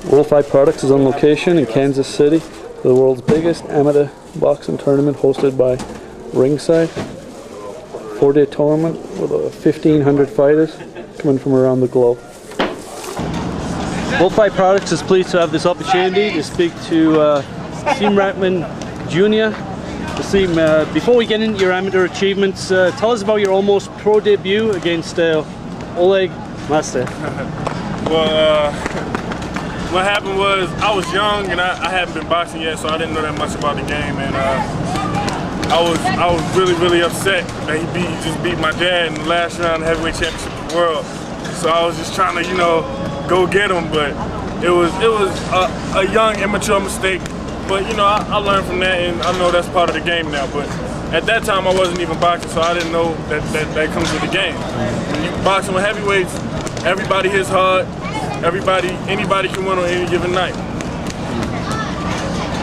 Worldfight Products is on location in Kansas City, the world's biggest amateur boxing tournament hosted by Ringside. 4-day tournament with 1,500 fighters coming from around the globe. Worldfight Products is pleased to have this opportunity to speak to Hasim Rahman Jr. Hasim, before we get into your amateur achievements, tell us about your almost pro debut against Oleg Master. Well, what happened was I was young and I hadn't been boxing yet, so I didn't know that much about the game, and I was really upset that he just beat my dad in the last round of the heavyweight championship of the world. So I was just trying to, go get him, but it was a young, immature mistake. But I learned from that, and I know that's part of the game now. But at that time, I wasn't even boxing, so I didn't know that comes with the game. When you boxing with heavyweights, everybody hits hard. Anybody can win on any given night.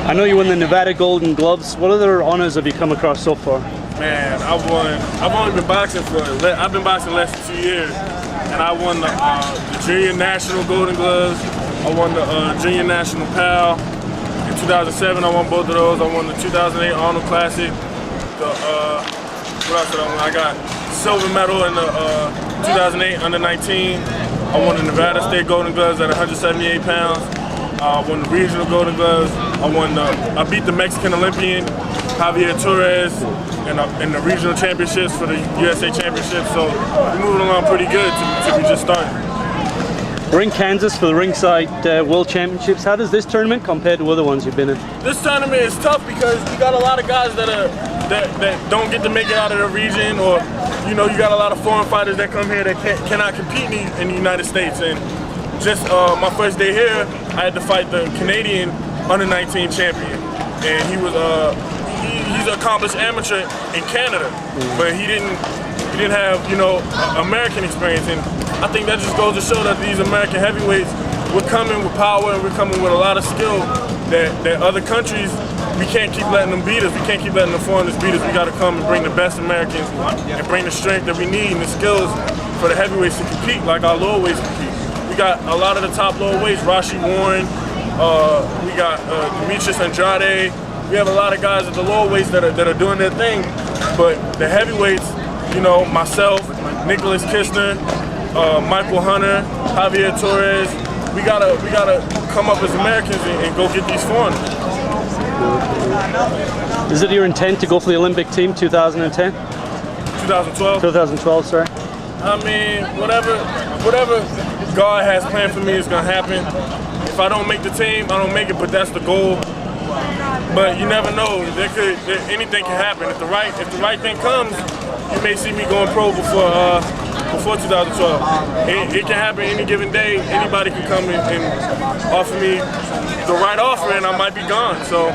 I know you won the Nevada Golden Gloves. What other honors have you come across so far? Man, I've only been boxing I've been boxing less than 2 years, and I won the Junior National Golden Gloves. I won the Junior National PAL. In 2007, I won both of those. I won the 2008 Arnold Classic. What else did I win? I got silver medal in the 2008 Under 19. I won the Nevada State Golden Gloves at 178 pounds. I won the regional Golden Gloves. I beat the Mexican Olympian Javier Torres in the regional championships for the USA Championship. So we're moving along pretty good to be just starting. We're in Kansas for the Ringside World Championships. How does this tournament compare to other ones you've been in? This tournament is tough because you got a lot of guys that don't get to make it out of the region, or you got a lot of foreign fighters that come here that cannot compete in the United States. And just my first day here, I had to fight the Canadian Under 19 champion, and he's an accomplished amateur in Canada, but he didn't have American experience. And I think that just goes to show that these American heavyweights, we're coming with power and we're coming with a lot of skill that other countries, we can't keep letting them beat us. We can't keep letting the foreigners beat us. We got to come and bring the best Americans and bring the strength that we need and the skills for the heavyweights to compete like our lower weights compete. We got a lot of the top lower weights, Rashi Warren, we got Demetrius Andrade. We have a lot of guys at the lower weights that are doing their thing, but the heavyweights, myself, Nicholas Kistner, Michael Hunter, Javier Torres, we gotta come up as Americans and go get these foreigners. Is it your intent to go for the Olympic team 2010? 2012? 2012, sorry. I mean, whatever God has planned for me is gonna happen. If I don't make the team, I don't make it, but that's the goal. But you never know. Anything can happen. If the right thing comes, you may see me going pro before 2012. It can happen any given day. Anybody can come and offer me the right offer, and I might be gone. So,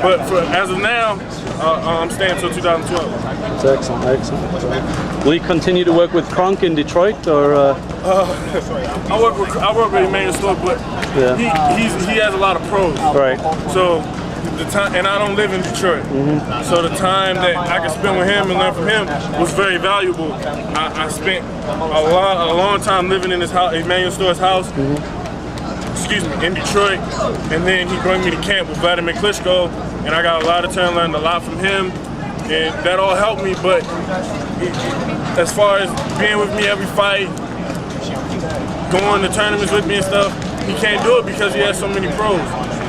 but as of now, I'm staying until 2012. That's excellent. Will you continue to work with Kronk in Detroit, or? I work with Emmanuel Stewart, but he has a lot of pros. Right. So the time, and I don't live in Detroit, so the time that I could spend with him and learn from him was very valuable. I spent a long time living in his house, Emmanuel Stewart's house. Excuse me, in Detroit, and then he brought me to camp with Vladimir Klitschko, and I got a lot of time, learned a lot from him, and that all helped me. But as far as being with me every fight, going to tournaments with me and stuff, he can't do it because he has so many pros.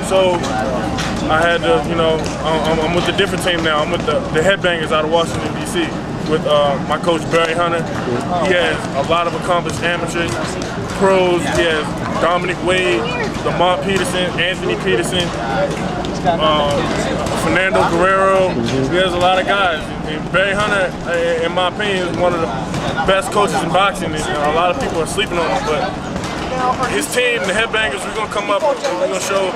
So I had to, I'm with a different team now. I'm with the Headbangers out of Washington, D.C. with my coach Barry Hunter. He has a lot of accomplished amateurs, pros. He has Dominic Wade, Lamont Peterson, Anthony Peterson, Fernando Guerrero. He has a lot of guys. And Barry Hunter, in my opinion, is one of the best coaches in boxing. And a lot of people are sleeping on him, but his team, the Headbangers, we're gonna come up and we're gonna show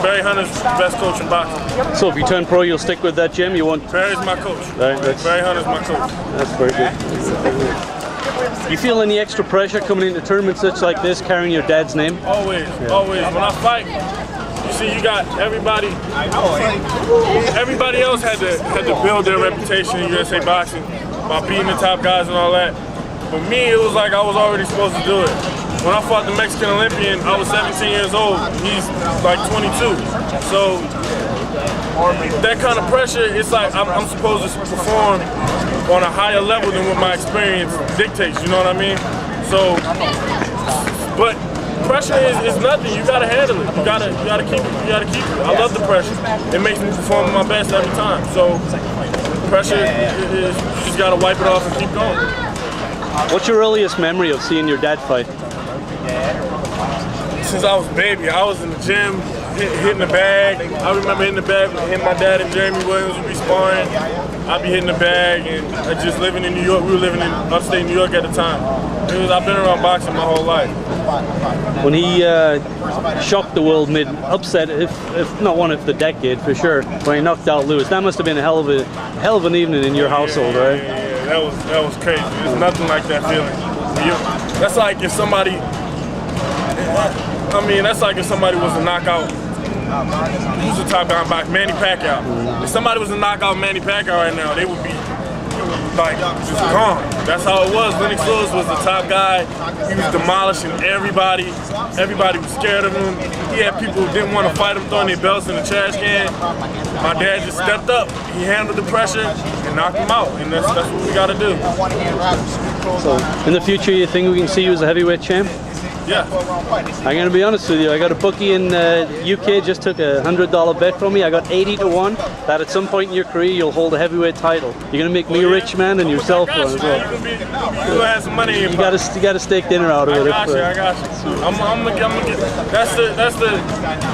Barry Hunter's the best coach in boxing. So if you turn pro, you'll stick with that gym? You won't? Barry's my coach. Right, Barry Hunter's my coach. That's very good. You feel any extra pressure coming into tournaments such like this, carrying your dad's name? Always, always. When I fight, you see, you got everybody. Everybody else had to build their reputation in USA boxing by beating the top guys and all that. For me, it was like I was already supposed to do it. when I fought the Mexican Olympian, I was 17 years old. He's like 22. So that kind of pressure, it's like I'm supposed to perform on a higher level than what my experience dictates, you know what I mean? So, but pressure is nothing. You gotta handle it. You gotta keep it. You gotta keep it. I love the pressure. It makes me perform my best every time. So pressure is you just gotta wipe it off and keep going. What's your earliest memory of seeing your dad fight? Since I was a baby, I was in the gym hitting the bag. I remember hitting the bag with him, my dad, and Jeremy Williams would be sparring. I'd be hitting the bag, and just living in New York. We were living in upstate New York at the time. I've been around boxing my whole life. When he shocked the world mid-upset, if not one of the decade for sure, when he knocked out Lewis, that must have been a hell of an evening in your household, right? Yeah, that was crazy. There's nothing like that feeling. That's like if somebody. I mean, that's like if somebody was to knock out. Who's the top guy in boxing? Manny Pacquiao. If somebody was to knock out Manny Pacquiao right now, they would be like just gone. That's how it was. Lennox Lewis was the top guy. He was demolishing everybody. Everybody was scared of him. He had people who didn't want to fight him, throwing their belts in the trash can. My dad just stepped up. He handled the pressure and knocked him out. And that's what we got to do. So, in the future, you think we can see you as a heavyweight champ? Yeah. I'm going to be honest with you. I got a bookie in UK, just took a $100 bet from me. I got 80 to 1 that at some point in your career you'll hold a heavyweight title. You're going to make me a rich man and yourself one as well. You have some money in you got to steak dinner out of it. I got you. I'm gonna get. That's the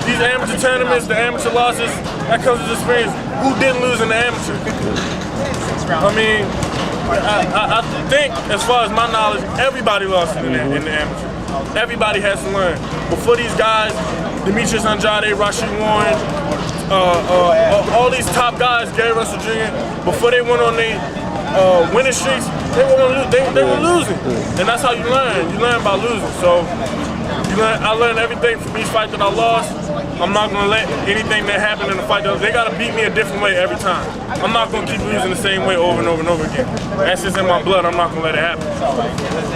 these amateur tournaments, the amateur losses. That comes with experience. Who didn't lose in the amateur? I mean, I think as far as my knowledge, everybody lost in the amateur. Everybody has to learn. Before these guys, Demetrius Andrade, Rashid Warren, all these top guys, Gary Russell Jr., before they went on their winning streaks, they were losing. And that's how you learn. You learn by losing. So I learned everything from each fight that I lost. I'm not going to let anything that happened in the fight, they got to beat me a different way every time. I'm not going to keep losing the same way over and over and over again. That's just in my blood. I'm not going to let it happen.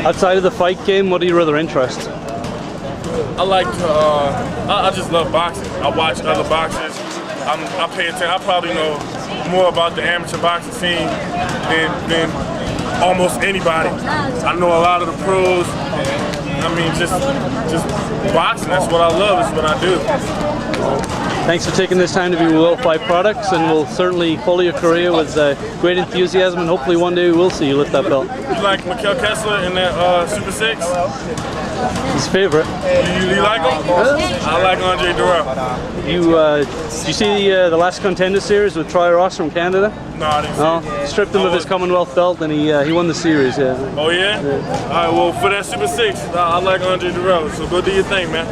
Outside of the fight game, what are your other interests? I like to, I just love boxing. I watch other boxers. I pay attention. I probably know more about the amateur boxing scene than almost anybody. I know a lot of the pros. I mean, just boxing, that's what I love, that's what I do. Thanks for taking this time to be with Will Fight Products, and we'll certainly follow your career with great enthusiasm, and hopefully one day we will see you lift that belt. You like Mikhail Kessler in that Super 6? His favorite. You like him? I like Andre Durrell. Did you see the last Contender Series with Troy Ross from Canada? No, I didn't see it. Stripped him of his Commonwealth belt, and he won the series, yeah. Oh, yeah? All right, well, for that Super 6, I like Andre Durrell, so go do your thing, man.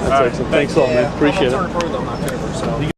That's excellent. Thanks a lot, man. Appreciate it.